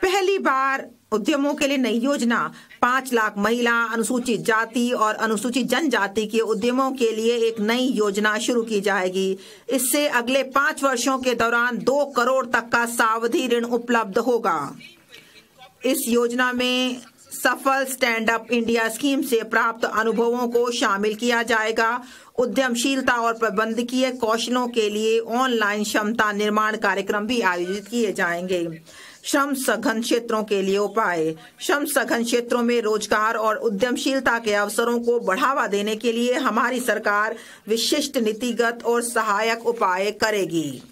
पहली बार उद्यमों के लिए नई योजना 5 लाख महिला, अनुसूचित जाति और अनुसूचित जनजाति के उद्यमों के लिए एक नई योजना शुरू की जाएगी। इससे अगले 5 वर्षों के दौरान 2 करोड़ तक का सावधि ऋण उपलब्ध होगा। इस योजना में सफल स्टैंड अप इंडिया स्कीम से प्राप्त अनुभवों को शामिल किया जाएगा। उद्यमशीलता और प्रबंधकीय कौशलों के लिए ऑनलाइन क्षमता निर्माण कार्यक्रम भी आयोजित किए जाएंगे। श्रम सघन क्षेत्रों के लिए उपाय। श्रम सघन क्षेत्रों में रोजगार और उद्यमशीलता के अवसरों को बढ़ावा देने के लिए हमारी सरकार विशिष्ट नीतिगत और सहायक उपाय करेगी।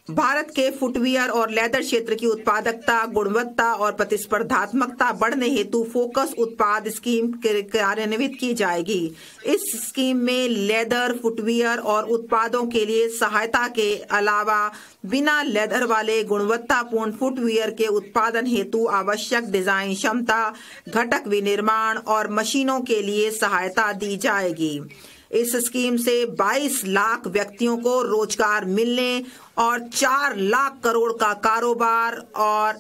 भारत के फुटवियर और लेदर क्षेत्र की उत्पादकता, गुणवत्ता और प्रतिस्पर्धात्मकता बढ़ने हेतु फोकस उत्पाद स्कीम कार्यान्वित की जाएगी। इस स्कीम में लेदर, फुटवियर और उत्पादों के लिए सहायता के अलावा बिना लेदर वाले गुणवत्तापूर्ण फुटवियर के उत्पादन हेतु आवश्यक डिजाइन क्षमता, घटक विनिर्माण और मशीनों के लिए सहायता दी जाएगी। इस स्कीम से 22 लाख व्यक्तियों को रोजगार मिलने और 4 लाख करोड़ का कारोबार और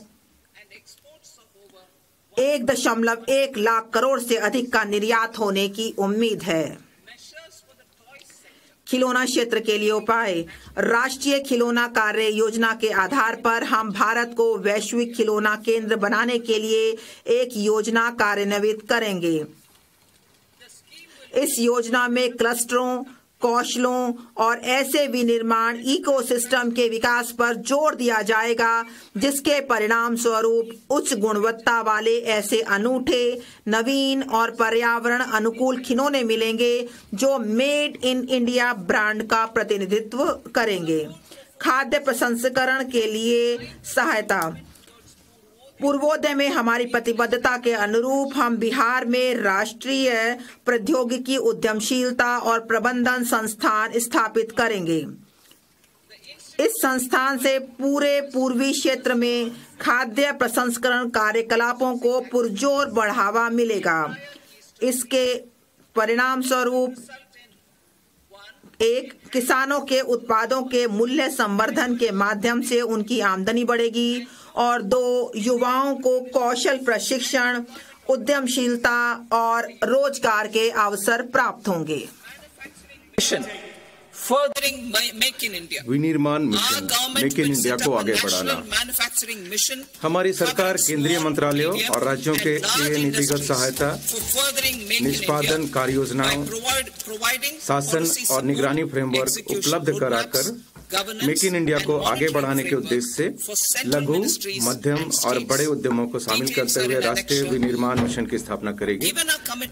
1.1 लाख करोड़ से अधिक का निर्यात होने की उम्मीद है। खिलौना क्षेत्र के लिए उपाय। राष्ट्रीय खिलौना कार्य योजना के आधार पर हम भारत को वैश्विक खिलौना केंद्र बनाने के लिए एक योजना कार्यान्वित करेंगे। इस योजना में क्लस्टरों, कौशलों और ऐसे विनिर्माण इकोसिस्टम के विकास पर जोर दिया जाएगा जिसके परिणाम स्वरूप उच्च गुणवत्ता वाले ऐसे अनूठे, नवीन और पर्यावरण अनुकूल खिलौने मिलेंगे जो मेड इन इंडिया ब्रांड का प्रतिनिधित्व करेंगे। खाद्य प्रसंस्करण के लिए सहायता। पूर्वोदय में हमारी प्रतिबद्धता के अनुरूप हम बिहार में राष्ट्रीय प्रौद्योगिकी, उद्यमशीलता और प्रबंधन संस्थान स्थापित करेंगे। इस संस्थान से पूरे पूर्वी क्षेत्र में खाद्य प्रसंस्करण कार्यकलापों को पुरजोर बढ़ावा मिलेगा। इसके परिणाम स्वरूप 1. किसानों के उत्पादों के मूल्य संवर्धन के माध्यम से उनकी आमदनी बढ़ेगी और 2. युवाओं को कौशल प्रशिक्षण, उद्यमशीलता और रोजगार के अवसर प्राप्त होंगे। विनिर्माण मिशन, मेक इन इंडिया को आगे बढ़ाना। हमारी सरकार केंद्रीय मंत्रालयों और राज्यों के लिए नीतिगत सहायता, निष्पादन कार्य योजनाओं, शासन और निगरानी फ्रेमवर्क उपलब्ध कराकर मेक इन इंडिया को आगे बढ़ाने के उद्देश्य से लघु, मध्यम और बड़े उद्यमों को शामिल करते हुए राष्ट्रीय विनिर्माण मिशन की स्थापना करेगी।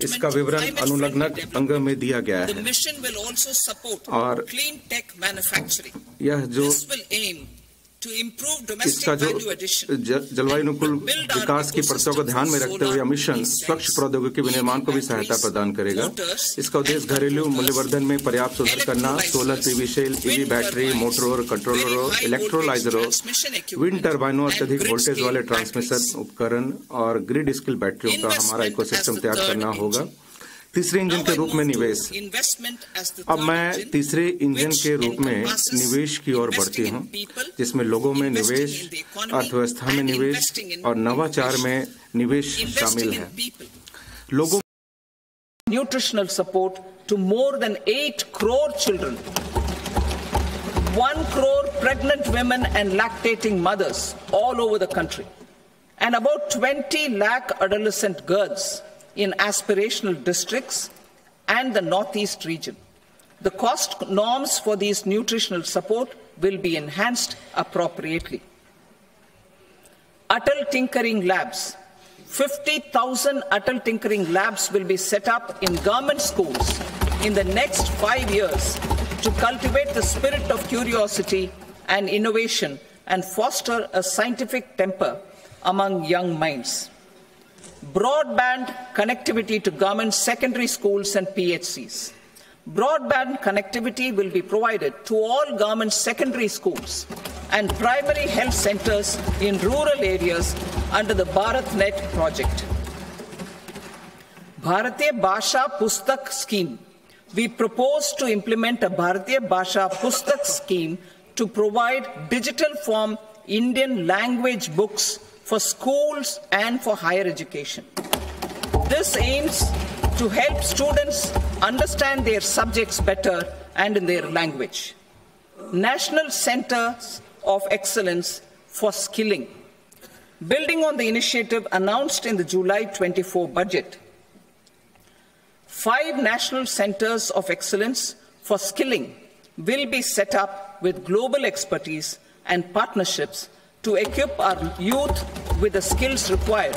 इसका विवरण अनुलग्न अंग में दिया गया है और यह जो इसका जो जलवायु अनुकूल विकास की परतों को ध्यान में रखते हुए मिशन स्वच्छ प्रौद्योगिकी विनिर्माण को भी सहायता प्रदान करेगा। इसका उद्देश्य घरेलू मूल्यवर्धन में पर्याप्त सुधार करना, solar PV cell, EV battery, मोटरों, कंट्रोलरों, इलेक्ट्रोलाइजरों, विंड टर्बाइनों, अत्यधिक वोल्टेज वाले ट्रांसमिशन उपकरण और ग्रिड स्किल बैटरियों का हमारा इकोसिस्टम तैयार करना होगा। तीसरे इंजन के रूप में निवेश। अब मैं तीसरे इंजन के रूप में निवेश की ओर बढ़ती हूँ, जिसमें लोगों में निवेश, अर्थव्यवस्था में निवेश और नवाचार में निवेश शामिल है। लोगों nutritional support to more than 8 crore children, 1 crore pregnant women and lactating mothers all over the country, and about 20 lakh adolescent girls in aspirational districts and the Northeast region. The cost norms for these nutritional support will be enhanced appropriately. Atal Tinkering Labs. 50,000 Atal Tinkering Labs will be set up in government schools in the next 5 years to cultivate the spirit of curiosity and innovation and foster a scientific temper among young minds. Broadband connectivity to government secondary schools and PHCs. Broadband connectivity will be provided to all government secondary schools and primary health centers in rural areas under the BharatNet project. Bharatiya Bhasha Pustak Scheme. we propose to implement a Bharatiya Bhasha Pustak scheme to provide digital form Indian language books for schools and for higher education. This aims to help students understand their subjects better and in their language. National Centers of Excellence for Skilling. Building on the initiative announced in the July 24 budget, 5 National Centers of Excellence for Skilling will be set up with global expertise and partnerships to equip our youth with the skills required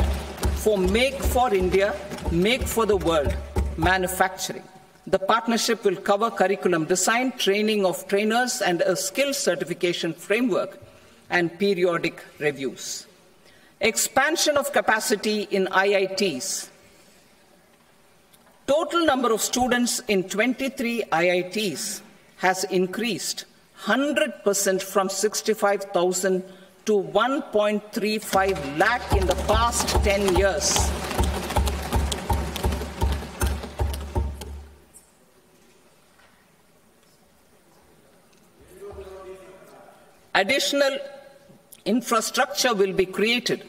for Make for India, Make for the World manufacturing. The partnership will cover curriculum design, training of trainers, and a skills certification framework and periodic reviews. Expansion of capacity in IITs. Total number of students in 23 IITs has increased 100% from 65,000 to 1.35 lakh in the past 10 years. Additional infrastructure will be created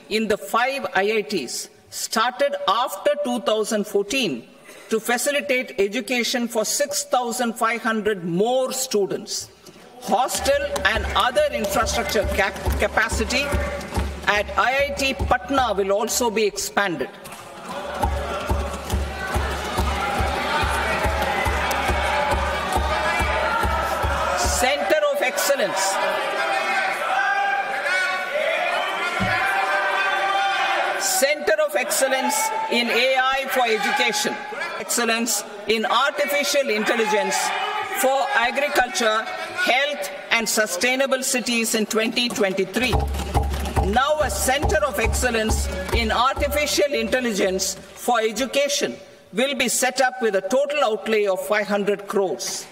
in the 5 IITs started after 2014 to facilitate education for 6,500 more students. Hostel and other infrastructure capacity at IIT Patna will also be expanded. Center of Excellence. Center of Excellence in AI for education. Excellence in artificial intelligence for agriculture, health and sustainable cities in 2023. Now a Center of Excellence in artificial intelligence for education will be set up with a total outlay of 500 crores.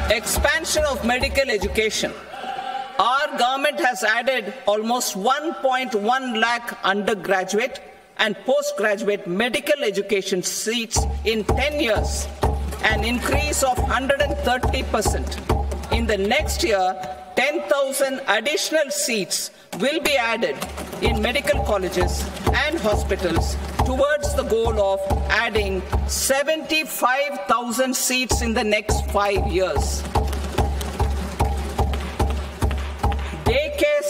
Expansion of medical education. Our government has added almost 1.1 lakh undergraduate and postgraduate medical education seats in 10 years, an increase of 130%. In the next year, 10,000 additional seats will be added in medical colleges and hospitals towards the goal of adding 75,000 seats in the next 5 years. Daycare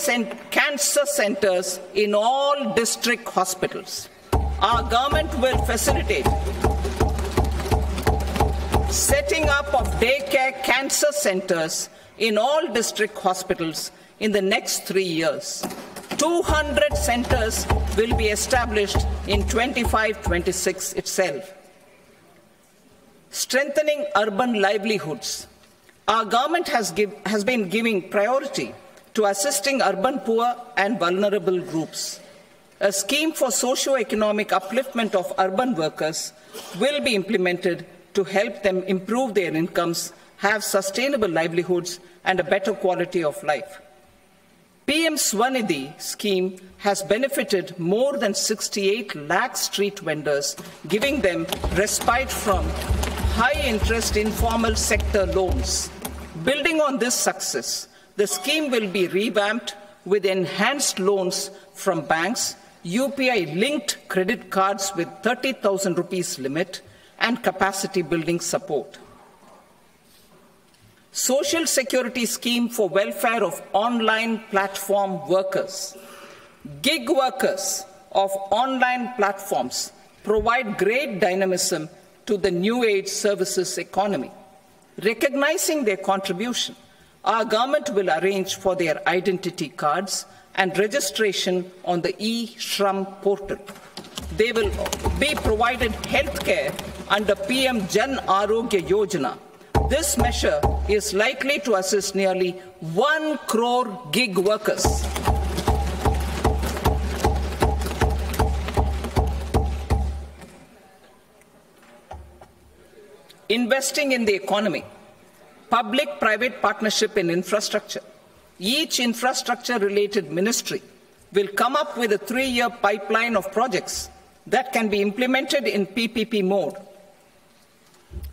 cancer centers in all district hospitals. Our government will facilitate setting up of daycare cancer centers in all district hospitals in the next 3 years. 200 centers will be established in 25-26 itself. Strengthening urban livelihoods. Our government has been giving priority to assisting urban poor and vulnerable groups. A scheme for socio-economic upliftment of urban workers will be implemented to help them improve their incomes, have sustainable livelihoods, and a better quality of life. PM Swanidhi scheme has benefited more than 68 lakh street vendors, giving them respite from high-interest informal sector loans. Building on this success, the scheme will be revamped with enhanced loans from banks, UPI-linked credit cards with 30,000 rupees limit, and capacity building support. Social Security Scheme for welfare of online platform workers. Gig workers of online platforms provide great dynamism to the new age services economy. Recognizing their contribution, our government will arrange for their identity cards and registration on the e-Shram portal. They will be provided healthcare under PM Jan Arogya Yojana. This measure is likely to assist nearly 1 crore gig workers. Investing in the economy. Public-private partnership in infrastructure. Each infrastructure-related ministry will come up with a 3-year pipeline of projects that can be implemented in PPP mode.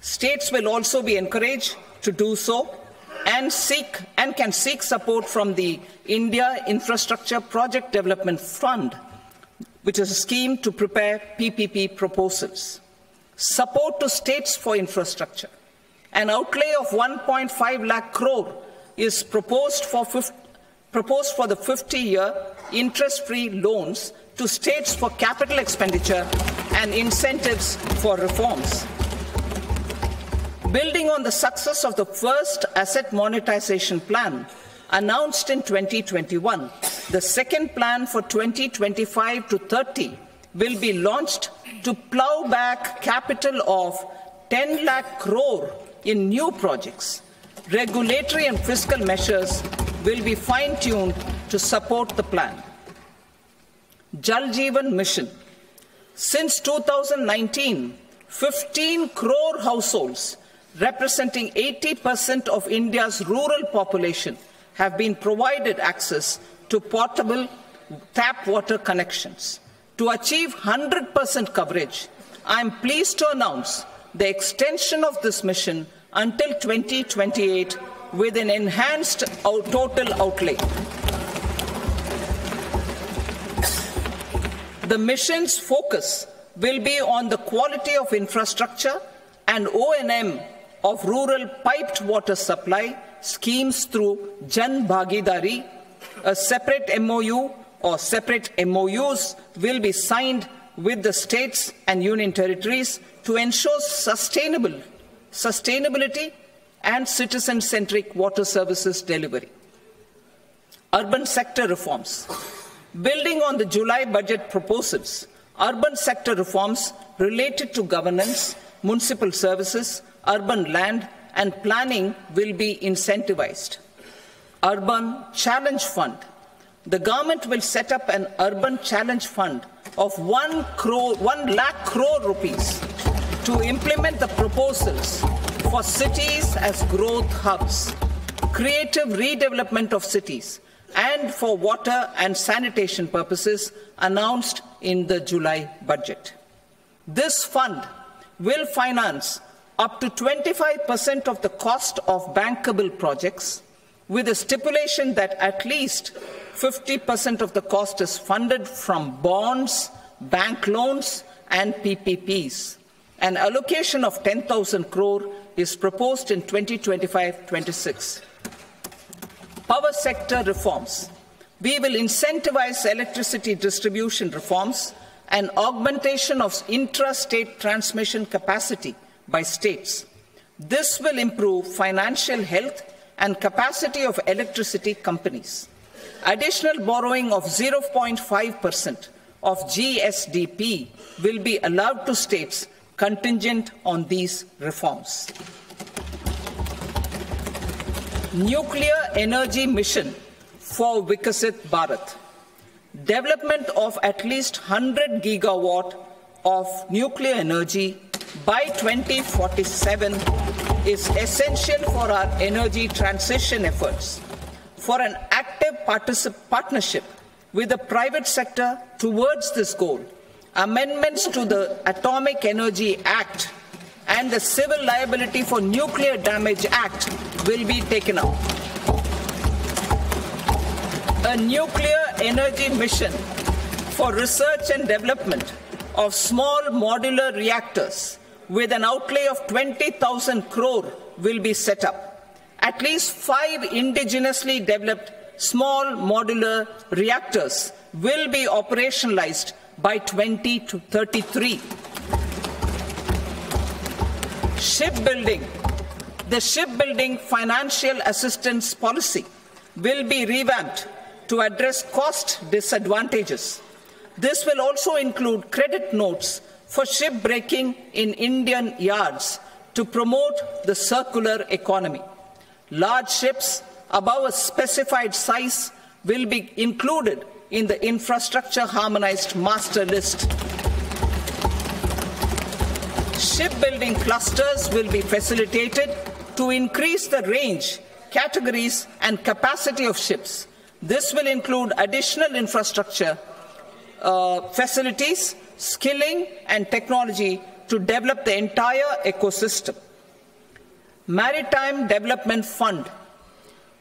States will also be encouraged to do so and can seek support from the India Infrastructure Project Development Fund, which is a scheme to prepare PPP proposals. Support to states for infrastructure. An outlay of 1.5 lakh crore is proposed for the 50-year interest-free loans to states for capital expenditure and incentives for reforms. Building on the success of the first asset monetization plan announced in 2021, the second plan for 2025 to 30 will be launched to plow back capital of 10 lakh crore in new projects. Regulatory and fiscal measures will be fine-tuned to support the plan. Jal Jeevan Mission. Since 2019, 15 crore households representing 80% of India's rural population have been provided access to portable tap water connections. To achieve 100% coverage, I am pleased to announce the extension of this mission until 2028 with an enhanced total outlay. The mission's focus will be on the quality of infrastructure and O&M of rural piped water supply schemes through Jan Bhagidari. A separate MOU or separate MOUs will be signed with the states and union territories to ensure sustainability and citizen-centric water services delivery. Urban sector reforms. Building on the July budget proposals, urban sector reforms related to governance, municipal services, urban land and planning will be incentivized. Urban Challenge Fund. The government will set up an Urban Challenge Fund of 1 lakh crore rupees to implement the proposals for cities as growth hubs, creative redevelopment of cities, and for water and sanitation purposes announced in the July budget. This fund will finance up to 25% of the cost of bankable projects, with a stipulation that at least 50% of the cost is funded from bonds, bank loans, and PPPs. An allocation of 10,000 crore is proposed in 2025-26. Power sector reforms. We will incentivize electricity distribution reforms and augmentation of intrastate transmission capacity by states. This will improve financial health and capacity of electricity companies. Additional borrowing of 0.5% of GSDP will be allowed to states contingent on these reforms. Nuclear energy mission for Vikasit Bharat. Development of at least 100 gigawatt of nuclear energy by 2047 is essential for our energy transition efforts. For an active partnership with the private sector towards this goal, amendments to the Atomic Energy Act and the Civil Liability for Nuclear Damage Act will be taken up. A nuclear energy mission for research and development of small modular reactors with an outlay of 20,000 crore will be set up. At least 5 indigenously developed small modular reactors will be operationalized by 2033. Shipbuilding. The shipbuilding financial assistance policy will be revamped to address cost disadvantages. This will also include credit notes for shipbreaking in Indian yards to promote the circular economy. Large ships above a specified size will be included in the infrastructure harmonized master list. Shipbuilding clusters will be facilitated to increase the range, categories, and capacity of ships. This will include additional infrastructure, facilities, skilling, and technology to develop the entire ecosystem. Maritime Development Fund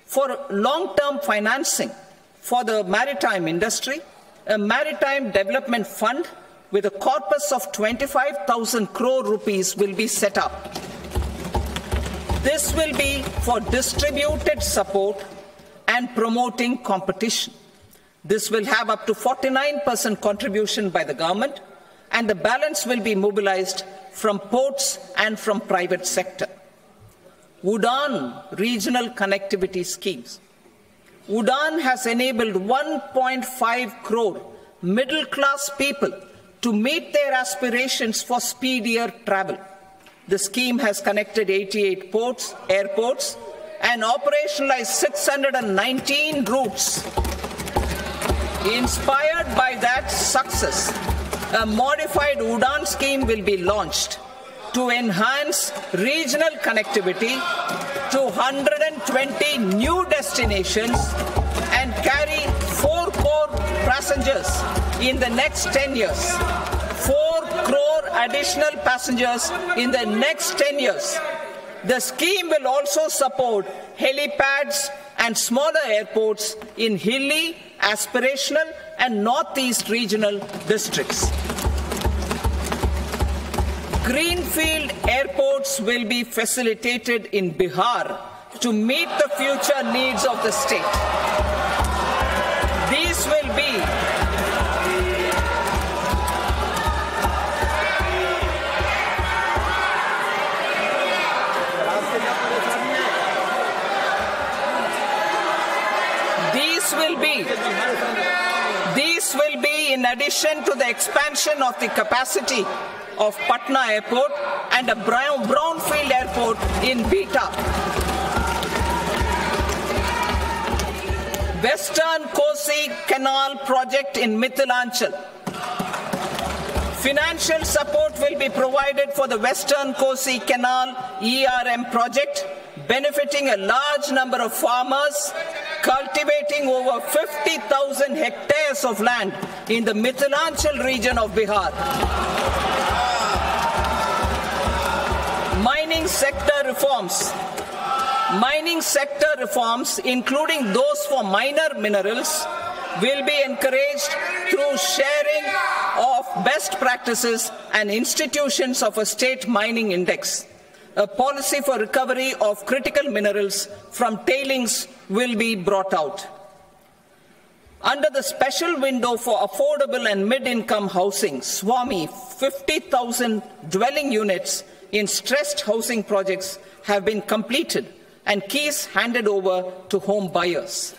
for long-term financing for the maritime industry. A maritime development fund with a corpus of 25,000 crore rupees will be set up. This will be for distributed support and promoting competition. This will have up to 49% contribution by the government, and the balance will be mobilized from ports and from private sector. UDAN regional connectivity schemes. UDAN has enabled 1.5 crore middle-class people to meet their aspirations for speedier travel. The scheme has connected 88 airports, and operationalized 619 routes. Inspired by that success, a modified UDAN scheme will be launched to enhance regional connectivity to 120 new destinations and carry 4 crore passengers in the next 10 years. 4 crore additional passengers in the next 10 years. The scheme will also support helipads and smaller airports in hilly, aspirational and northeast regional districts. Greenfield airports will be facilitated in Bihar to meet the future needs of the state. These will be in addition to the expansion of the capacity of Patna Airport and a brownfield airport in Beta. Western Kosi Canal project in Mithilanchal. Financial support will be provided for the Western Kosi Canal ERM project, benefiting a large number of farmers, cultivating over 50,000 hectares of land in the Mithilanchal region of Bihar. Mining sector reforms. Mining sector reforms, including those for minor minerals, will be encouraged through sharing of best practices and institutions of a state mining index. A policy for recovery of critical minerals from tailings will be brought out. Under the special window for affordable and mid-income housing, SWAMI, 50,000 dwelling units in stressed housing projects have been completed and keys handed over to home buyers.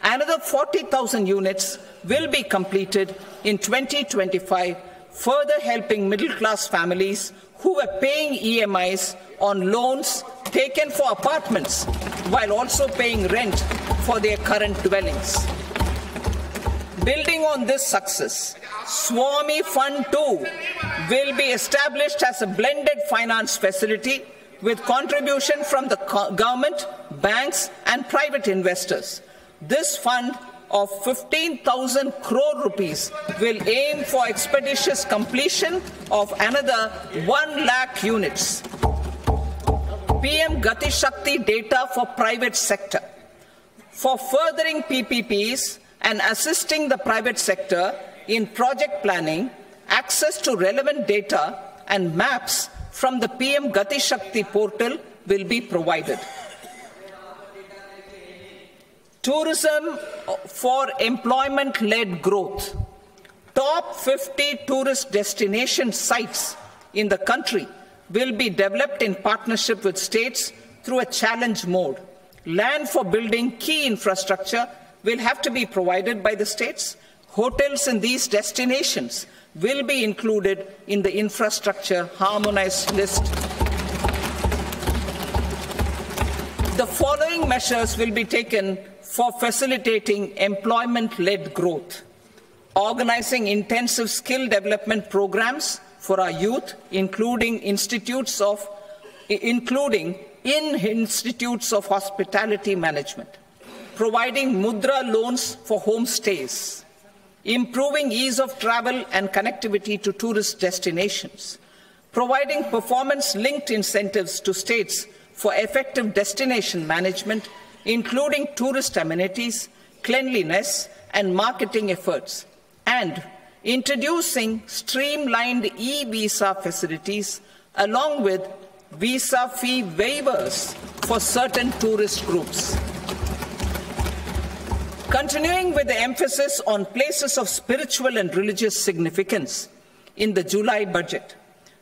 Another 40,000 units will be completed in 2025, further helping middle-class families who were paying EMIs on loans taken for apartments while also paying rent for their current dwellings. Building on this success, SWAMI Fund 2 will be established as a blended finance facility with contribution from the government, banks and private investors. This fund of 15,000 crore rupees will aim for expeditious completion of another 1 lakh units. PM Gati Shakti data for private sector. For furthering PPPs and assisting the private sector in project planning, access to relevant data and maps from the PM Gati Shakti portal will be provided. Tourism for employment-led growth. Top 50 tourist destination sites in the country will be developed in partnership with states through a challenge mode. Land for building key infrastructure will have to be provided by the states. Hotels in these destinations will be included in the infrastructure harmonized list. The following measures will be taken for facilitating employment-led growth. Organizing intensive skill development programs for our youth, including in institutes of hospitality management. Providing mudra loans for homestays. Improving ease of travel and connectivity to tourist destinations. Providing performance-linked incentives to states for effective destination management, including tourist amenities, cleanliness, and marketing efforts, and introducing streamlined e-visa facilities along with visa fee waivers for certain tourist groups. Continuing with the emphasis on places of spiritual and religious significance, in the July budget,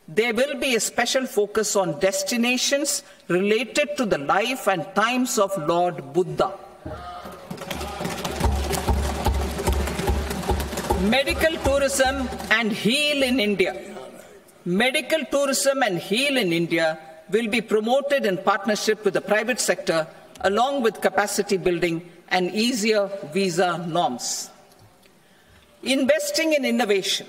there will be a special focus on destinations related to the life and times of Lord Buddha. Medical tourism and heal in India. Medical tourism and heal in India will be promoted in partnership with the private sector, along with capacity building and easier visa norms. Investing in innovation.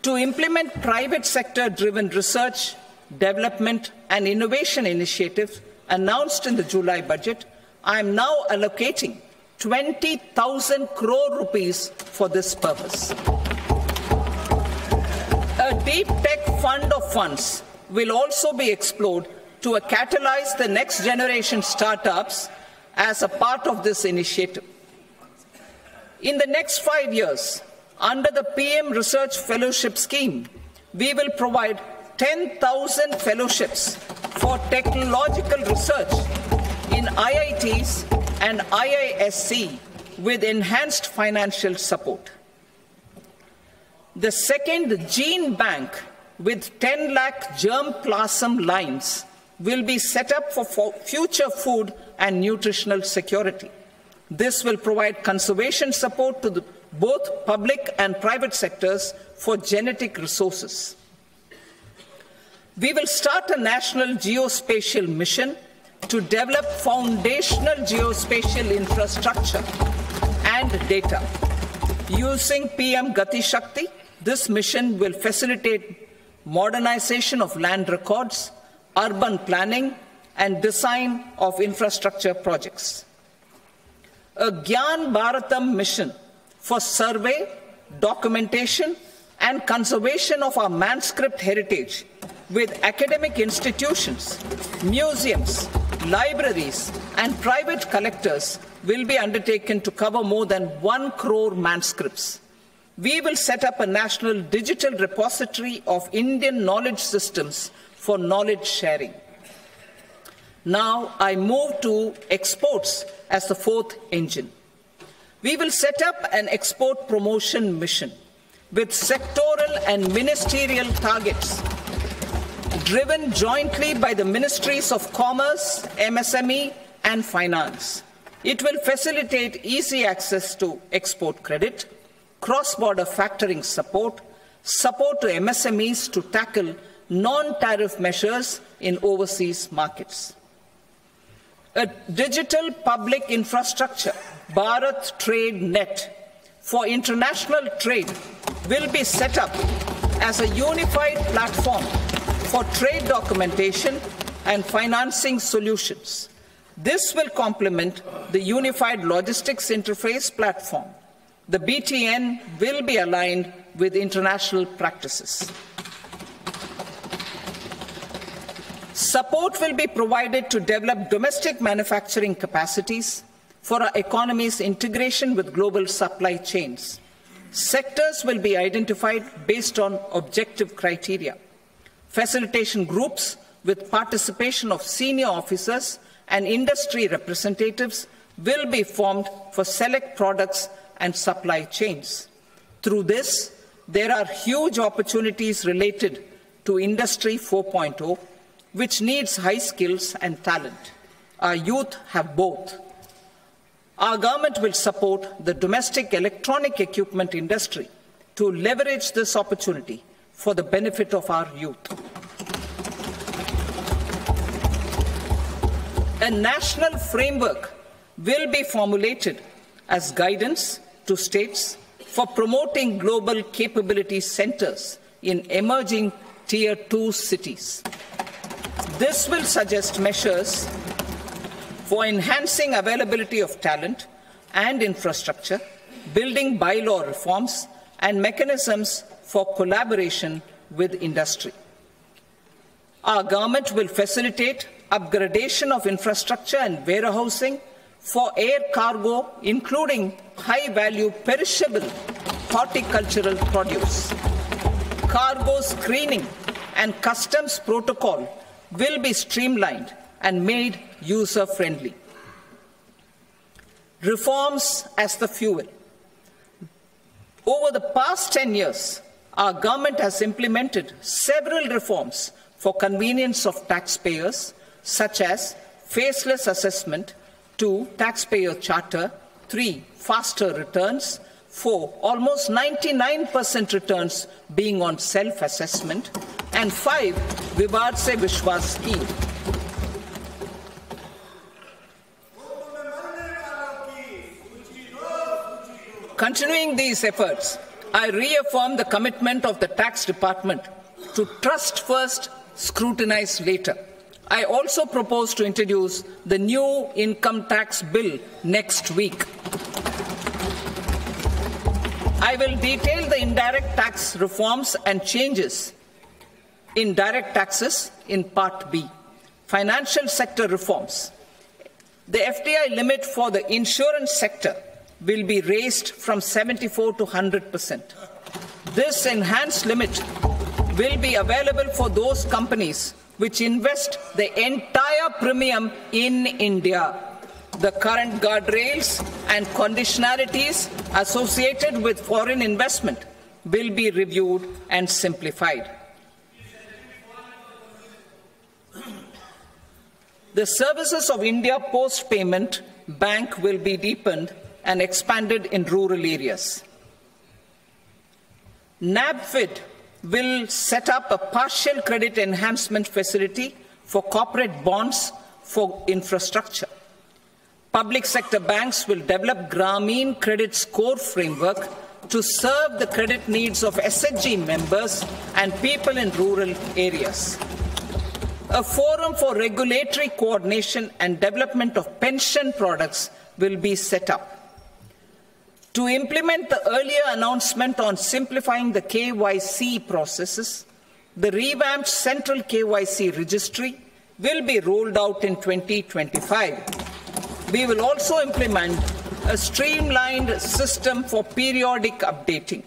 To implement private sector-driven research, development and innovation initiatives announced in the July budget, I am now allocating 20,000 crore rupees for this purpose. A deep tech fund of funds will also be explored to catalyze the next generation startups as a part of this initiative. In the next 5 years, under the PM Research Fellowship Scheme, we will provide 10,000 fellowships for technological research in IITs and IISc with enhanced financial support. The second gene bank with 10 lakh germplasm lines will be set up for future food and nutritional security. This will provide conservation support to both public and private sectors for genetic resources. We will start a national geospatial mission to develop foundational geospatial infrastructure and data. Using PM Gati Shakti, this mission will facilitate modernization of land records, urban planning, and design of infrastructure projects. A Gyan Bharatam mission for survey, documentation, and conservation of our manuscript heritage with academic institutions, museums, libraries, and private collectors will be undertaken to cover more than 1 crore manuscripts. We will set up a national digital repository of Indian knowledge systems for knowledge sharing. Now I move to exports as the fourth engine. We will set up an export promotion mission with sectoral and ministerial targets driven jointly by the Ministries of Commerce, MSME, and Finance. It will facilitate easy access to export credit, cross-border factoring support, support to MSMEs to tackle non-tariff measures in overseas markets. A digital public infrastructure, Bharat Trade Net, for international trade will be set up as a unified platform for trade documentation and financing solutions. This will complement the Unified Logistics Interface platform. The BTN will be aligned with international practices. Support will be provided to develop domestic manufacturing capacities for our economy's integration with global supply chains. Sectors will be identified based on objective criteria. Facilitation groups with participation of senior officers and industry representatives will be formed for select products and supply chains. Through this, there are huge opportunities related to Industry 4.0, which needs high skills and talent. Our youth have both. Our government will support the domestic electronic equipment industry to leverage this opportunity for the benefit of our youth. A national framework will be formulated as guidance to states for promoting global capability centers in emerging Tier 2 cities. This will suggest measures for enhancing availability of talent and infrastructure, building bylaw reforms, and mechanisms for collaboration with industry. Our government will facilitate upgradation of infrastructure and warehousing for air cargo, including high-value perishable horticultural produce. Cargo screening and customs protocol will be streamlined and made user-friendly. Reforms as the fuel. Over the past 10 years, our government has implemented several reforms for convenience of taxpayers, such as faceless assessment, 2, taxpayer charter, 3, faster returns, 4, almost 99% returns being on self-assessment, and 5, Vivad Se Vishwas scheme. Continuing these efforts, I reaffirm the commitment of the Tax Department to trust first, scrutinize later. I also propose to introduce the new income tax bill next week. I will detail the indirect tax reforms and changes in direct taxes in Part B. Financial sector reforms. The FDI limit for the insurance sector will be raised from 74 to 100%. This enhanced limit will be available for those companies which invest the entire premium in India. The current guardrails and conditionalities associated with foreign investment will be reviewed and simplified. The services of India Post Payment Bank will be deepened and expanded in rural areas. NABFID will set up a partial credit enhancement facility for corporate bonds for infrastructure. Public sector banks will develop Grameen Credit Score framework to serve the credit needs of SHG members and people in rural areas. A forum for regulatory coordination and development of pension products will be set up. To implement the earlier announcement on simplifying the KYC processes, the revamped Central KYC Registry will be rolled out in 2025. We will also implement a streamlined system for periodic updating.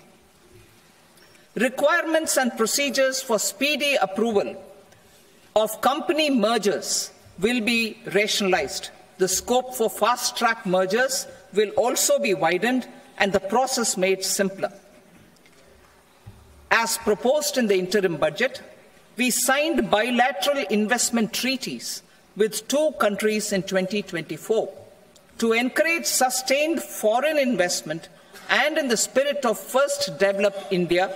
Requirements and procedures for speedy approval of company mergers will be rationalized. The scope for fast-track mergers will also be widened and the process made simpler. As proposed in the interim budget, we signed bilateral investment treaties with 2 countries in 2024 to encourage sustained foreign investment, and in the spirit of First Develop India,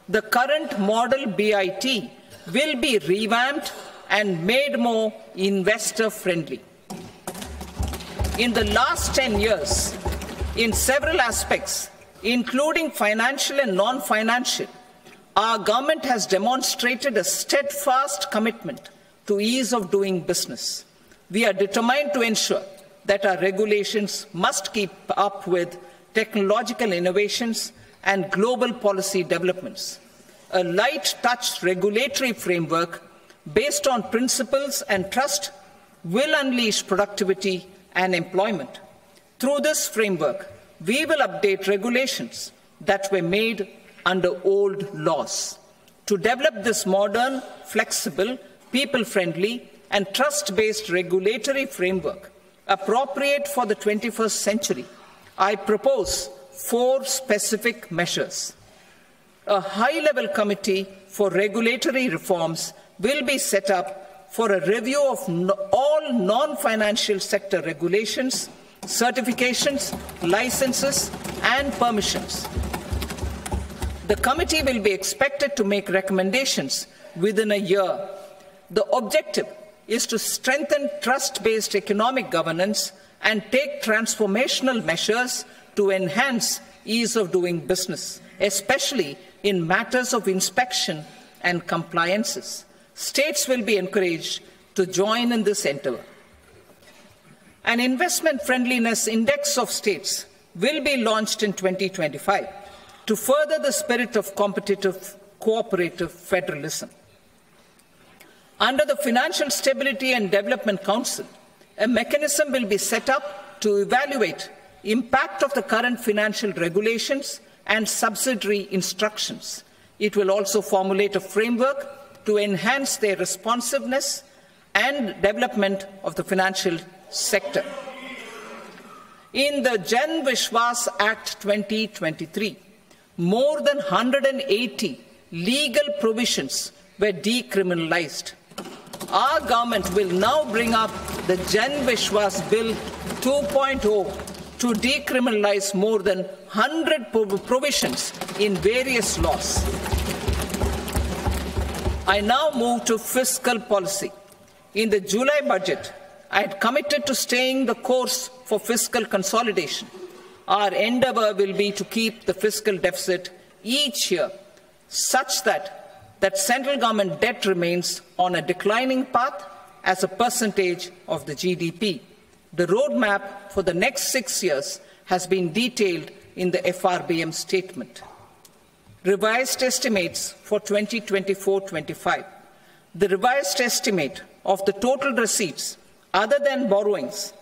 the current model BIT will be revamped and made more investor-friendly. In the last 10 years, in several aspects, including financial and non-financial, our government has demonstrated a steadfast commitment to ease of doing business. We are determined to ensure that our regulations must keep up with technological innovations and global policy developments. A light-touch regulatory framework based on principles and trust will unleash productivity and employment. Through this framework, we will update regulations that were made under old laws. To develop this modern, flexible, people-friendly, and trust-based regulatory framework appropriate for the 21st century, I propose 4 specific measures. A high-level committee for regulatory reforms will be set up for a review of all non-financial sector regulations, certifications, licenses, and permissions. The committee will be expected to make recommendations within a year. The objective is to strengthen trust-based economic governance and take transformational measures to enhance ease of doing business, especially in matters of inspection and compliances. States will be encouraged to join in this endeavor. An investment friendliness index of states will be launched in 2025 to further the spirit of competitive, cooperative federalism. Under the Financial Stability and Development Council, a mechanism will be set up to evaluate impact of the current financial regulations and subsidiary instructions. It will also formulate a framework to enhance their responsiveness and development of the financial sector. In the Jan Vishwas Act 2023, more than 180 legal provisions were decriminalized. Our government will now bring up the Jan Vishwas Bill 2.0 to decriminalize more than 100 provisions in various laws. I now move to fiscal policy. In the July budget, I had committed to staying the course for fiscal consolidation. Our endeavour will be to keep the fiscal deficit each year such that central government debt remains on a declining path as a percentage of the GDP. The roadmap for the next 6 years has been detailed in the FRBM statement. Revised estimates for 2024-25. The revised estimate of the total receipts other than borrowings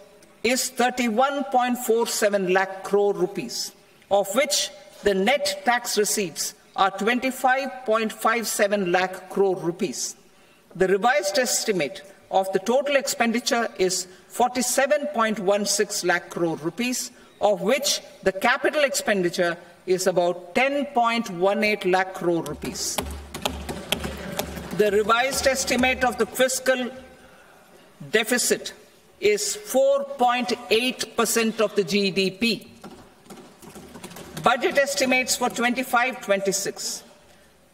is 31.47 lakh crore rupees, of which the net tax receipts are 25.57 lakh crore rupees. The revised estimate of the total expenditure is 47.16 lakh crore rupees, of which the capital expenditure is about 10.18 lakh crore rupees. The revised estimate of the fiscal deficit is 4.8% of the GDP. Budget estimates for 25-26.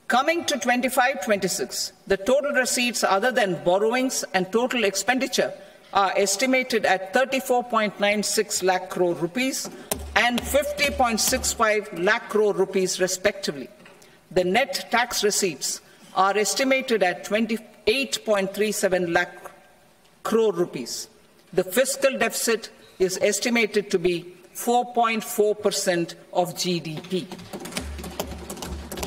Coming to 25-26, the total receipts other than borrowings and total expenditure are estimated at 34.96 lakh crore rupees and 50.65 lakh crore rupees respectively. The net tax receipts are estimated at 28.37 lakh crore rupees. The fiscal deficit is estimated to be 4.4% of GDP.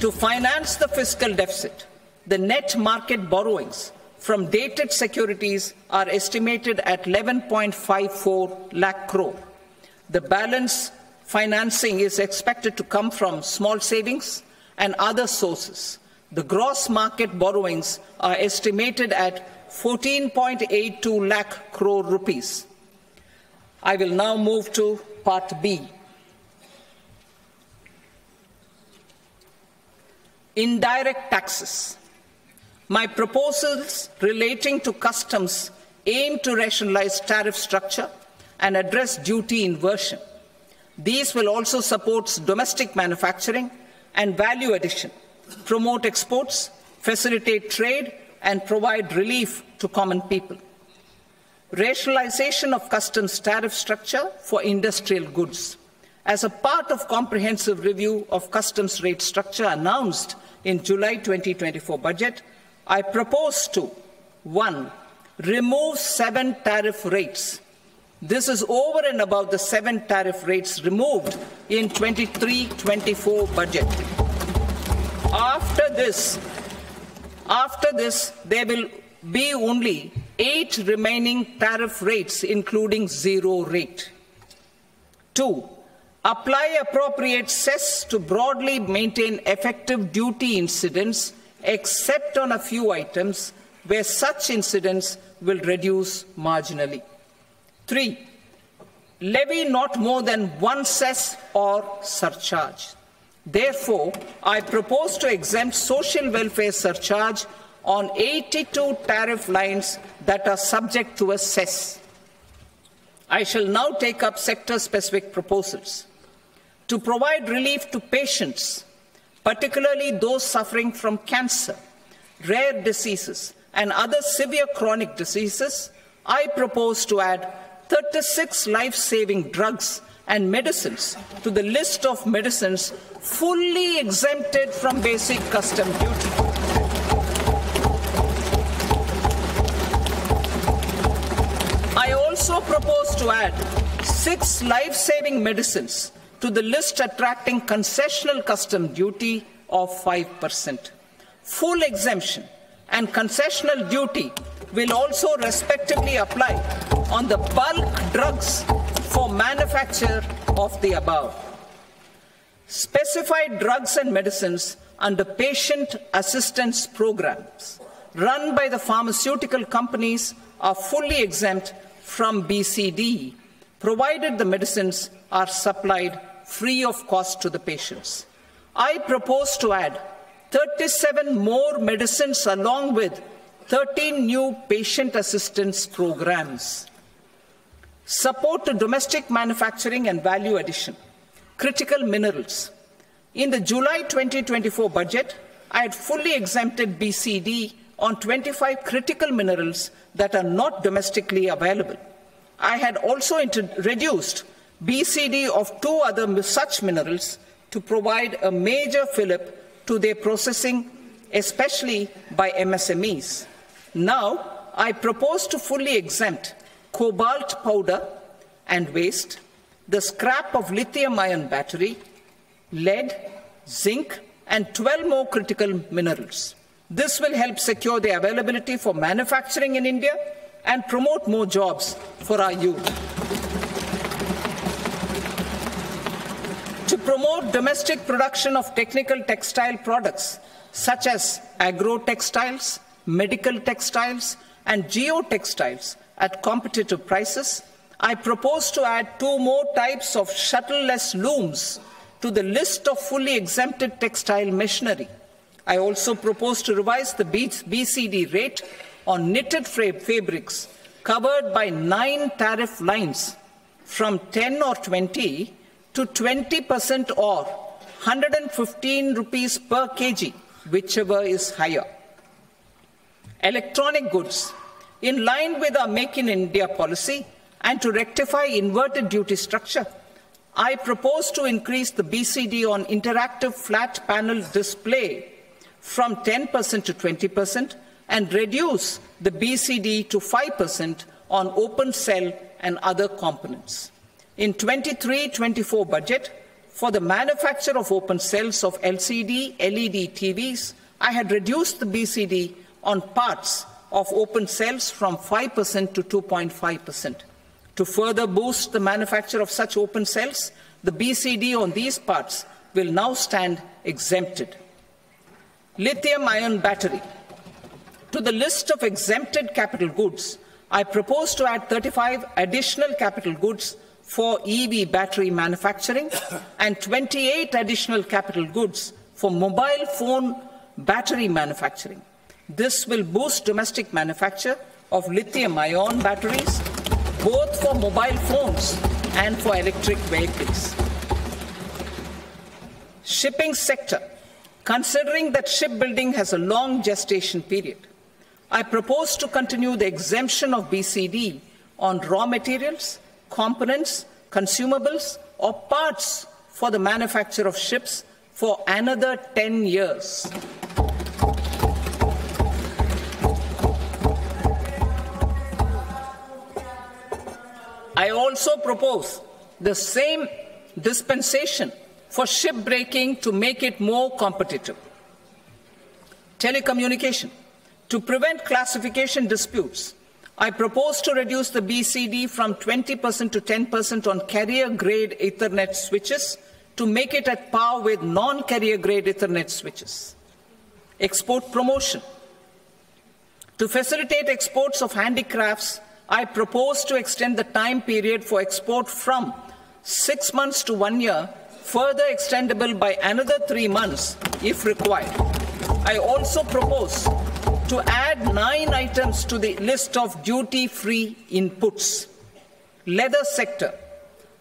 To finance the fiscal deficit, the net market borrowings from dated securities are estimated at 11.54 lakh crore. The balance financing is expected to come from small savings and other sources. The gross market borrowings are estimated at 14.82 lakh crore rupees. I will now move to Part B. Indirect taxes. My proposals relating to customs aim to rationalize tariff structure and address duty inversion. These will also support domestic manufacturing and value addition, promote exports, facilitate trade, and provide relief to common people. Rationalization of customs tariff structure for industrial goods. As a part of comprehensive review of customs rate structure announced in July 2024 budget, I propose to 1. Remove 7 tariff rates. This is over and above the 7 tariff rates removed in 23-24 budget. After this, there will be only 8 remaining tariff rates, including 0 rate. 2. Apply appropriate cess to broadly maintain effective duty incidence, except on a few items where such incidence will reduce marginally. 3. Levy not more than 1 cess or surcharge. Therefore, I propose to exempt social welfare surcharge on 82 tariff lines that are subject to a cess. I shall now take up sector-specific proposals. To provide relief to patients, particularly those suffering from cancer, rare diseases, and other severe chronic diseases, I propose to add 36 life-saving drugs and medicines to the list of medicines fully exempted from basic custom duty. I also propose to add 6 life-saving medicines to the list attracting concessional custom duty of 5%. Full exemption and concessional duty will also respectively apply on the bulk drugs for manufacture of the above. Specified drugs and medicines under patient assistance programs run by the pharmaceutical companies are fully exempt from BCD, provided the medicines are supplied free of cost to the patients. I propose to add 37 more medicines along with 13 new patient assistance programs. Support to domestic manufacturing and value addition. Critical minerals. In the July 2024 budget, I had fully exempted BCD on 25 critical minerals that are not domestically available. I had also reduced BCD of 2 other such minerals to provide a major fillip to their processing, especially by MSMEs. Now, I propose to fully exempt cobalt powder and waste, the scrap of lithium-ion battery, lead, zinc, and 12 more critical minerals. This will help secure their availability for manufacturing in India and promote more jobs for our youth. To promote domestic production of technical textile products such as agro-textiles, medical textiles, and geotextiles at competitive prices, I propose to add 2 more types of shuttle-less looms to the list of fully exempted textile machinery. I also propose to revise the BCD rate on knitted fabrics covered by 9 tariff lines from 10 or 20 to 20% or 115 rupees per kg, whichever is higher. Electronic goods. In line with our Make in India policy and to rectify inverted duty structure, I propose to increase the BCD on interactive flat panel display from 10% to 20% and reduce the BCD to 5% on open cell and other components. In 23-24 budget, for the manufacture of open cells of LCD, LED TVs, I had reduced the BCD on parts of open cells from 5% to 2.5%. To further boost the manufacture of such open cells, the BCD on these parts will now stand exempted. Lithium-ion battery. To the list of exempted capital goods, I propose to add 35 additional capital goods for EV battery manufacturing and 28 additional capital goods for mobile phone battery manufacturing. This will boost domestic manufacture of lithium-ion batteries, both for mobile phones and for electric vehicles. Shipping sector. Considering that shipbuilding has a long gestation period, I propose to continue the exemption of BCD on raw materials, components, consumables, or parts for the manufacture of ships for another 10 years. I also propose the same dispensation for shipbreaking to make it more competitive. Telecommunication. To prevent classification disputes, I propose to reduce the BCD from 20% to 10% on carrier-grade Ethernet switches to make it at par with non-carrier-grade Ethernet switches. Export promotion. To facilitate exports of handicrafts, I propose to extend the time period for export from 6 months to 1 year, further extendable by another 3 months if required. I also propose to add 9 items to the list of duty-free inputs. Leather sector.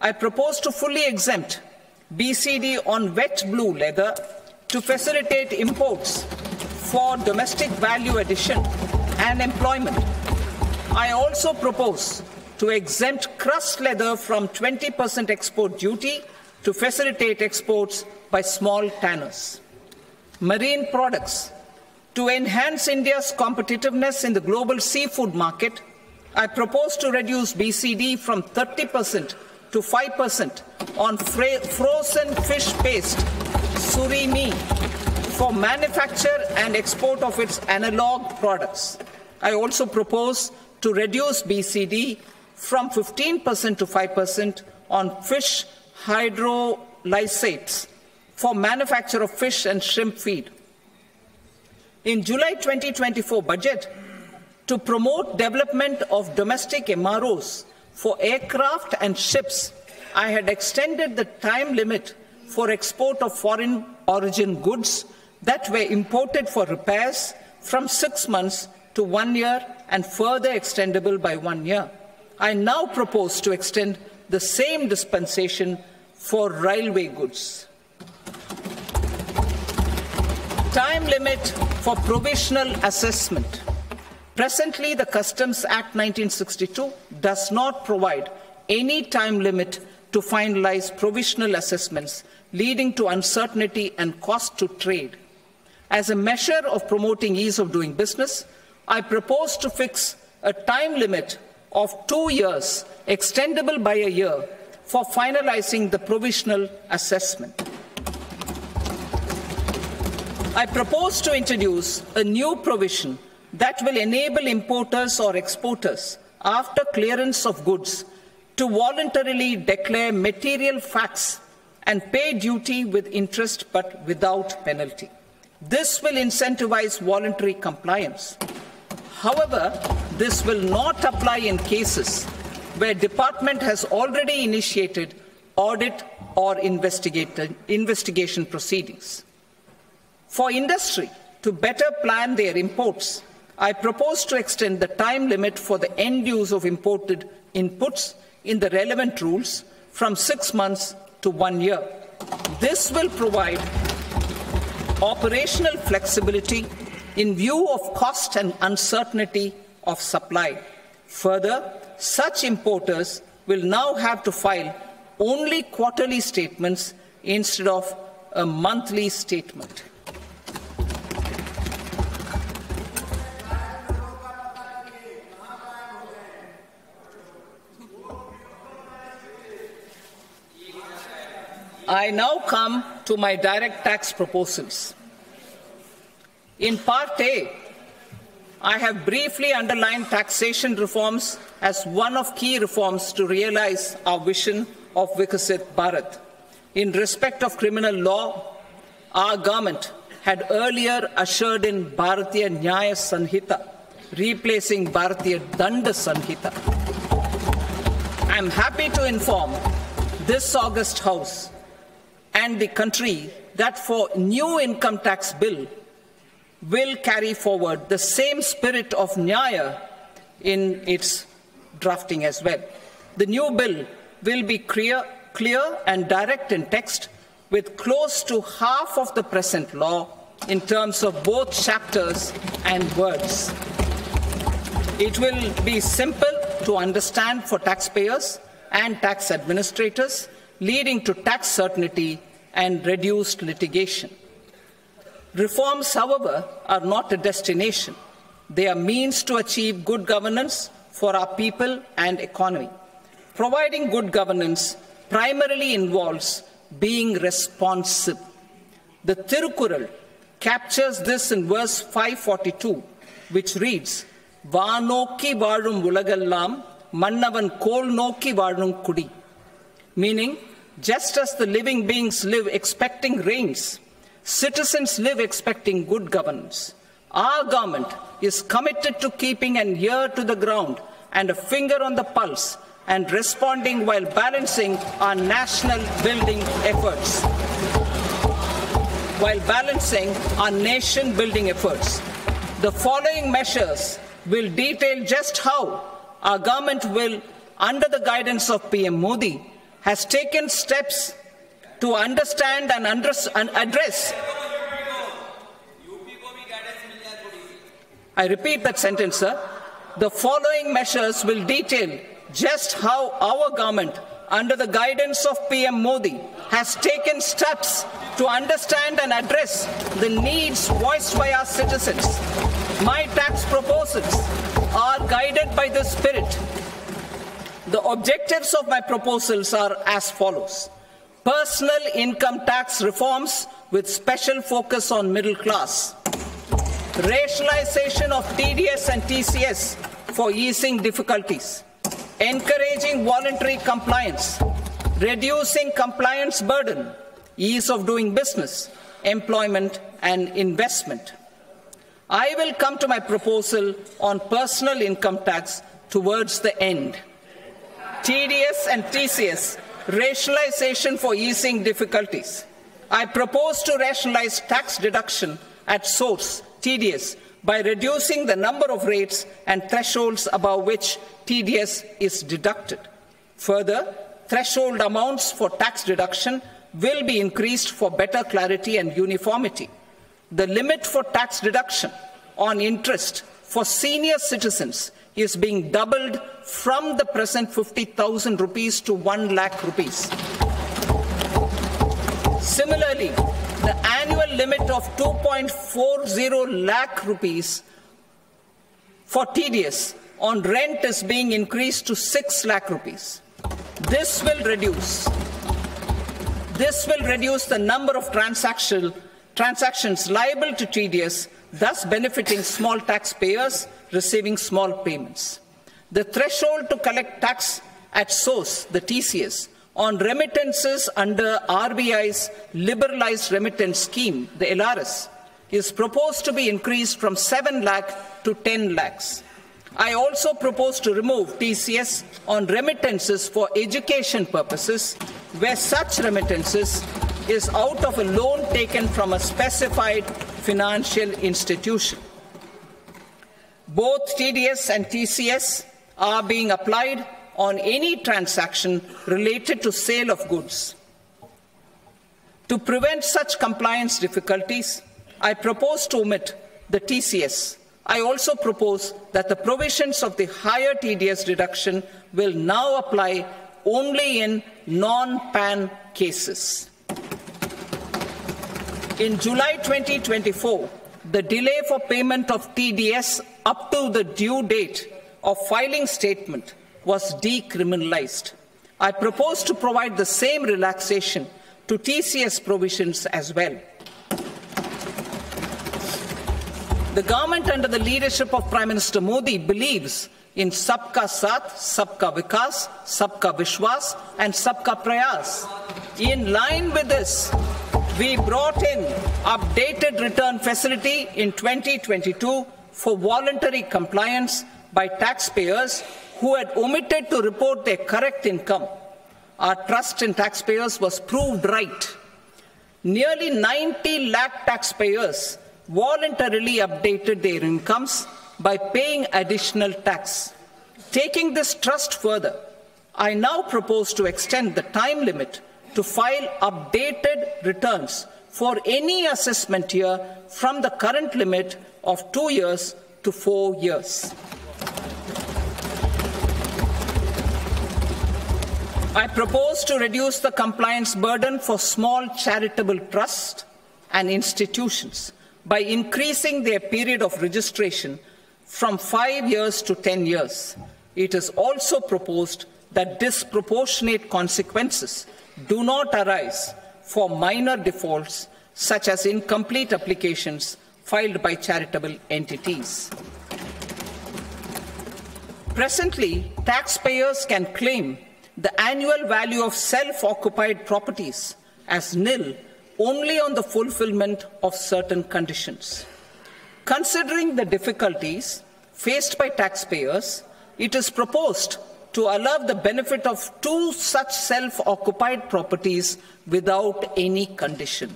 I propose to fully exempt BCD on wet blue leather to facilitate imports for domestic value addition and employment. I also propose to exempt crust leather from 20% export duty to facilitate exports by small tanners. Marine products. To enhance India's competitiveness in the global seafood market, I propose to reduce BCD from 30% to 5% on frozen fish paste, surimi, for manufacture and export of its analog products. I also propose to reduce BCD from 15% to 5% on fish hydrolysates for manufacture of fish and shrimp feed. In July 2024 budget, to promote development of domestic MROs for aircraft and ships, I had extended the time limit for export of foreign origin goods that were imported for repairs from 6 months to 1 year and further extendable by 1 year. I now propose to extend the same dispensation for railway goods. Time limit for provisional assessment. Presently, the Customs Act 1962 does not provide any time limit to finalize provisional assessments, leading to uncertainty and cost to trade. As a measure of promoting ease of doing business, I propose to fix a time limit of 2 years, extendable by a year, for finalizing the provisional assessment. I propose to introduce a new provision that will enable importers or exporters, after clearance of goods, to voluntarily declare material facts and pay duty with interest but without penalty. This will incentivize voluntary compliance. However, this will not apply in cases where department has already initiated audit or investigation proceedings. For industry to better plan their imports, I propose to extend the time limit for the end use of imported inputs in the relevant rules from 6 months to 1 year. This will provide operational flexibility in view of cost and uncertainty of supply. Further, such importers will now have to file only quarterly statements instead of a monthly statement. I now come to my direct tax proposals. In Part A, I have briefly underlined taxation reforms as one of key reforms to realize our vision of Vikasit Bharat. In respect of criminal law, our government had earlier ushered in Bharatiya Nyaya Sanhita, replacing Bharatiya Danda Sanhita. I am happy to inform this august House and the country that for new income tax bill will carry forward the same spirit of Nyaya in its drafting as well. The new bill will be clear and direct in text, with close to half of the present law in terms of both chapters and words. It will be simple to understand for taxpayers and tax administrators, leading to tax certainty and reduced litigation. Reforms, however, are not a destination. They are means to achieve good governance for our people and economy. Providing good governance primarily involves being responsive. The Tirukural captures this in verse 542, which reads, "Vaanokki vaazhum ulagallam, mannavan kol nokki vaazhum kudi," meaning, just as the living beings live expecting rains, citizens live expecting good governance. Our government is committed to keeping an ear to the ground and a finger on the pulse and responding while balancing our national building efforts. The following measures will detail just how our government will, under the guidance of PM Modi, has taken steps to understand and address. I repeat that sentence, sir. The following measures will detail just how our government, under the guidance of PM Modi, has taken steps to understand and address the needs voiced by our citizens. My tax proposals are guided by this spirit. The objectives of my proposals are as follows. Personal income tax reforms with special focus on middle class. Rationalization of TDS and TCS for easing difficulties. Encouraging voluntary compliance. Reducing compliance burden. Ease of doing business, employment and investment. I will come to my proposal on personal income tax towards the end. TDS and TCS, rationalization for easing difficulties. I propose to rationalize tax deduction at source, TDS, by reducing the number of rates and thresholds above which TDS is deducted. Further, threshold amounts for tax deduction will be increased for better clarity and uniformity. The limit for tax deduction on interest for senior citizens is being doubled from the present 50,000 rupees to 1 lakh rupees. Similarly, the annual limit of 2.40 lakh rupees for TDS on rent is being increased to 6 lakh rupees. This will reduce the number of transactions liable to TDS, thus benefiting small taxpayers receiving small payments. The threshold to collect tax at source, the TCS, on remittances under RBI's liberalized remittance scheme, the LRS, is proposed to be increased from 7 lakh to 10 lakhs. I also propose to remove TCS on remittances for education purposes, where such remittances is out of a loan taken from a specified financial institution. Both TDS and TCS are being applied on any transaction related to sale of goods. To prevent such compliance difficulties, I propose to omit the TCS. I also propose that the provisions of the higher TDS deduction will now apply only in non-PAN cases. In July 2024, the delay for payment of TDS up to the due date of filing statement was decriminalized. I propose to provide the same relaxation to TCS provisions as well. The government under the leadership of Prime Minister Modi believes in Sabka Saath, Sabka Vikas, Sabka Vishwas and Sabka Prayas. In line with this, we brought in updated return facility in 2022 for voluntary compliance by taxpayers who had omitted to report their correct income. Our trust in taxpayers was proved right. Nearly 90 lakh taxpayers voluntarily updated their incomes by paying additional tax. Taking this trust further, I now propose to extend the time limit to file updated returns for any assessment year from the current limit of 2 years to 4 years. I propose to reduce the compliance burden for small charitable trusts and institutions by increasing their period of registration from 5 years to 10 years. It is also proposed that disproportionate consequences do not arise for minor defaults such as incomplete applications filed by charitable entities. Presently, taxpayers can claim the annual value of self-occupied properties as nil only on the fulfillment of certain conditions. Considering the difficulties faced by taxpayers, it is proposed to allow the benefit of 2 such self-occupied properties without any condition.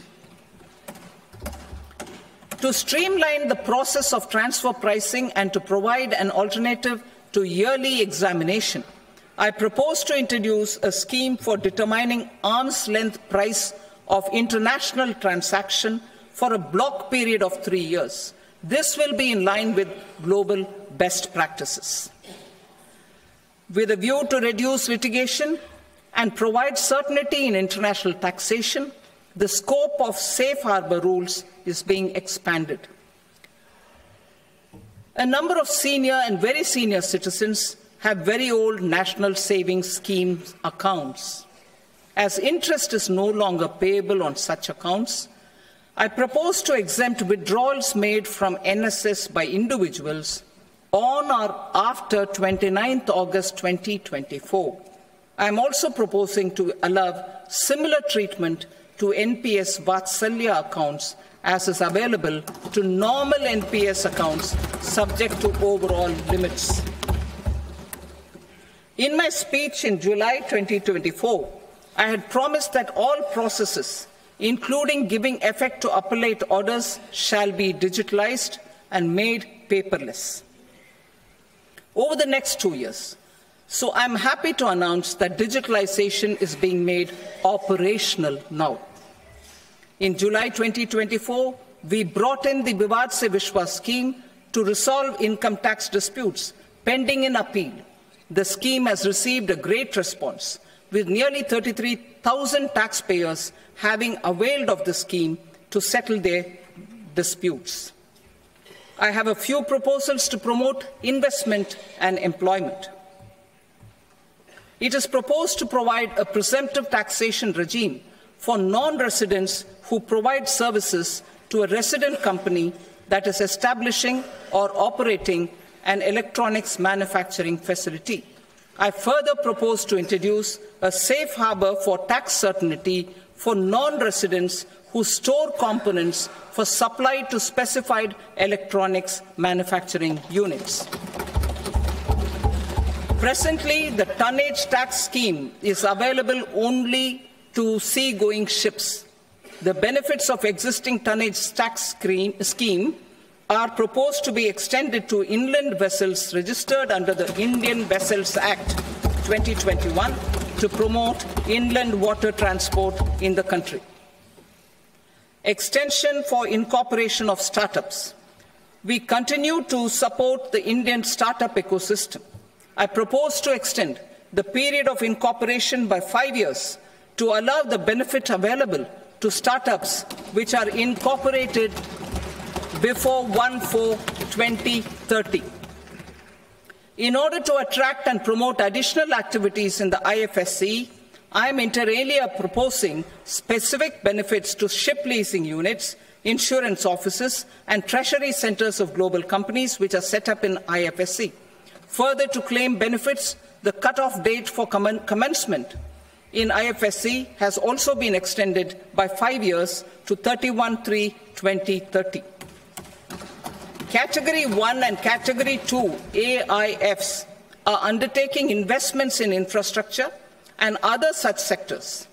To streamline the process of transfer pricing and to provide an alternative to yearly examination, I propose to introduce a scheme for determining arm's length price of international transaction for a block period of 3 years. This will be in line with global best practices. With a view to reduce litigation and provide certainty in international taxation, the scope of safe harbor rules is being expanded. A number of senior and very senior citizens have very old national savings scheme accounts. As interest is no longer payable on such accounts, I propose to exempt withdrawals made from NSS by individuals on or after 29th August 2024. I am also proposing to allow similar treatment to NPS Vatsalya accounts as is available to normal NPS accounts subject to overall limits. In my speech in July 2024, I had promised that all processes, including giving effect to appellate orders, shall be digitalized and made paperless over the next 2 years. So I'm happy to announce that digitalization is being made operational now. In July 2024, we brought in the Vivad Se Vishwas scheme to resolve income tax disputes pending in appeal. The scheme has received a great response, with nearly 33,000 taxpayers having availed of the scheme to settle their disputes. I have a few proposals to promote investment and employment. It is proposed to provide a presumptive taxation regime for non-residents who provide services to a resident company that is establishing or operating an electronics manufacturing facility. I further propose to introduce a safe harbor for tax certainty for non-residents who store components for supply to specified electronics manufacturing units. Presently, the tonnage tax scheme is available only to sea-going ships. The benefits of existing tonnage tax scheme are proposed to be extended to inland vessels registered under the Indian Vessels Act 2021 to promote inland water transport in the country. Extension for incorporation of startups. We continue to support the Indian startup ecosystem. I propose to extend the period of incorporation by 5 years to allow the benefit available to startups which are incorporated before 1/4/2030. In order to attract and promote additional activities in the IFSC, I am inter alia proposing specific benefits to ship leasing units, insurance offices, and treasury centers of global companies which are set up in IFSC. Further, to claim benefits, the cut-off date for commencement in IFSC has also been extended by 5 years to 31/3/2030. Category 1 and Category 2 AIFs are undertaking investments in infrastructure and other such sectors.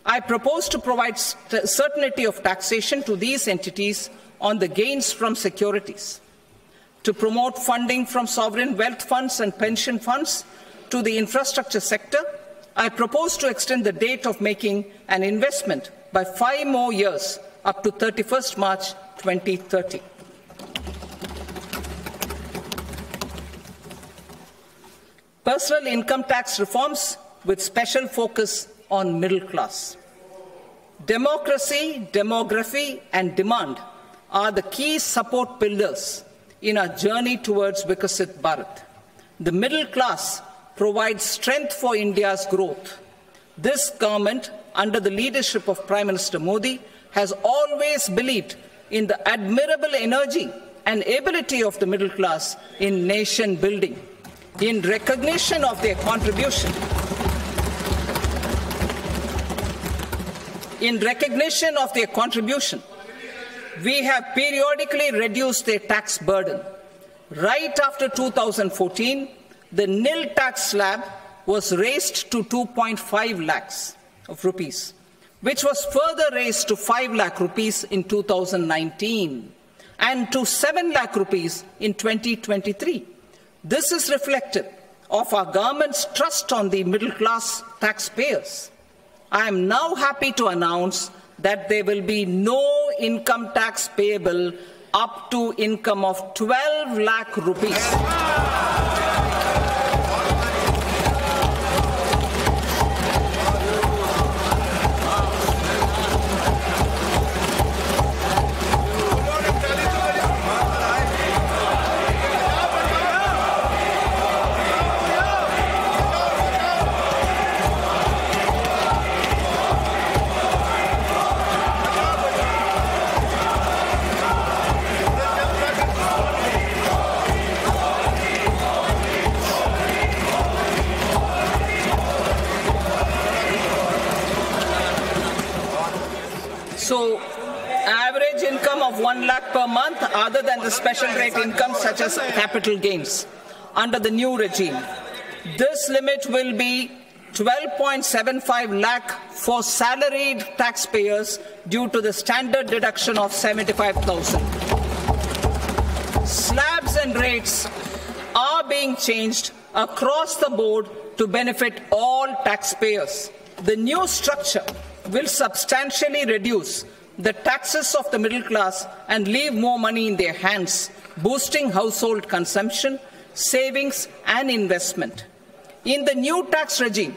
I propose to provide certainty of taxation to these entities on the gains from securities, to promote funding from sovereign wealth funds and pension funds to the infrastructure sector. I propose to extend the date of making an investment by 5 more years up to 31st March 2030. Personal income tax reforms with special focus on middle class. Democracy, demography, and demand are the key support pillars in our journey towards Vikasit Bharat. The middle class provides strength for India's growth. This government, under the leadership of Prime Minister Modi, has always believed in the admirable energy and ability of the middle class in nation building. In recognition of their contribution, we have periodically reduced their tax burden. Right after 2014, the nil tax slab was raised to 2.5 lakhs of rupees, which was further raised to 5 lakh rupees in 2019 and to 7 lakh rupees in 2023. This is reflective of our government's trust on the middle class taxpayers. I am now happy to announce that there will be no income tax payable up to income of 12 lakh rupees. 1 lakh per month other than the special rate income such as capital gains under the new regime. This limit will be 12.75 lakh for salaried taxpayers due to the standard deduction of 75,000. Slabs and rates are being changed across the board to benefit all taxpayers. The new structure will substantially reduce the taxes of the middle class and leave more money in their hands, boosting household consumption, savings and investment. In the new tax regime,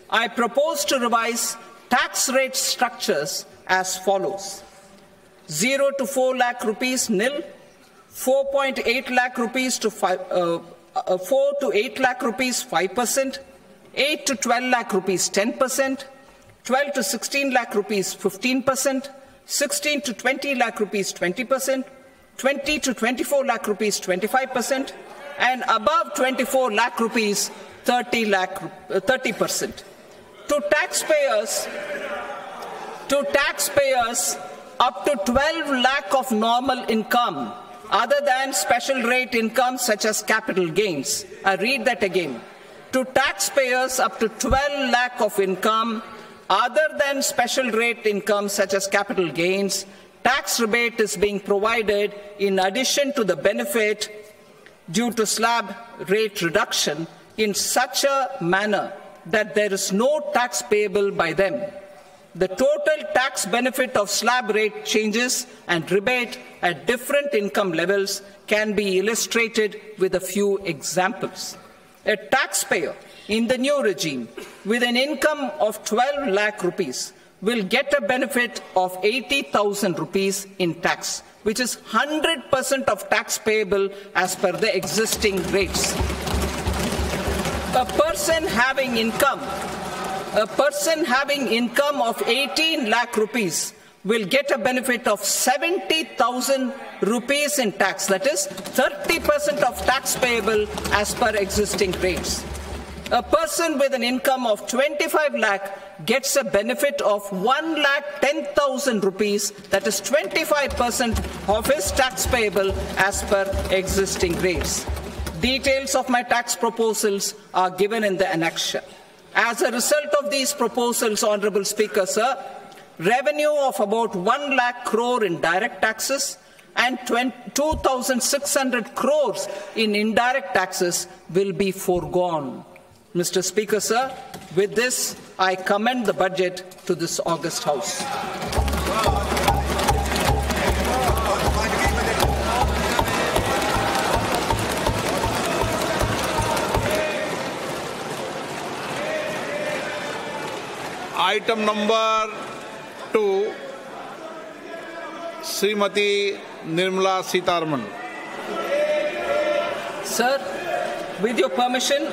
I propose to revise tax rate structures as follows. 0 to 4 lakh rupees nil, 4.8 lakh rupees to 4 to 8 lakh rupees 5%, 8 to 12 lakh rupees 10%, 12 to 16 lakh rupees 15%, 16 to 20 lakh rupees 20%, 20 to 24 lakh rupees 25%, and above 24 lakh rupees 30%. To taxpayers up to 12 lakh of normal income other than special rate income such as capital gains. I read that again. To taxpayers up to 12 lakh of income other than special rate income such as capital gains, tax rebate is being provided in addition to the benefit due to slab rate reduction in such a manner that there is no tax payable by them. The total tax benefit of slab rate changes and rebate at different income levels can be illustrated with a few examples. A taxpayer in the new regime with an income of 12 lakh rupees will get a benefit of 80,000 rupees in tax, which is 100% of tax payable as per the existing rates. A person having income of 18 lakh rupees will get a benefit of 70,000 rupees in tax, that is 30% of tax payable as per existing rates. A person with an income of 25 lakh gets a benefit of 1,10,000 rupees, that is 25% of his tax payable as per existing rates. Details of my tax proposals are given in the annexure. As a result of these proposals, Honourable Speaker, sir, revenue of about 1 lakh crore in direct taxes and 2,600 crores in indirect taxes will be foregone. Mr. Speaker, sir, with this, I commend the budget to this august House. Item number 2, Srimati Nirmala Sitharaman. Sir, with your permission,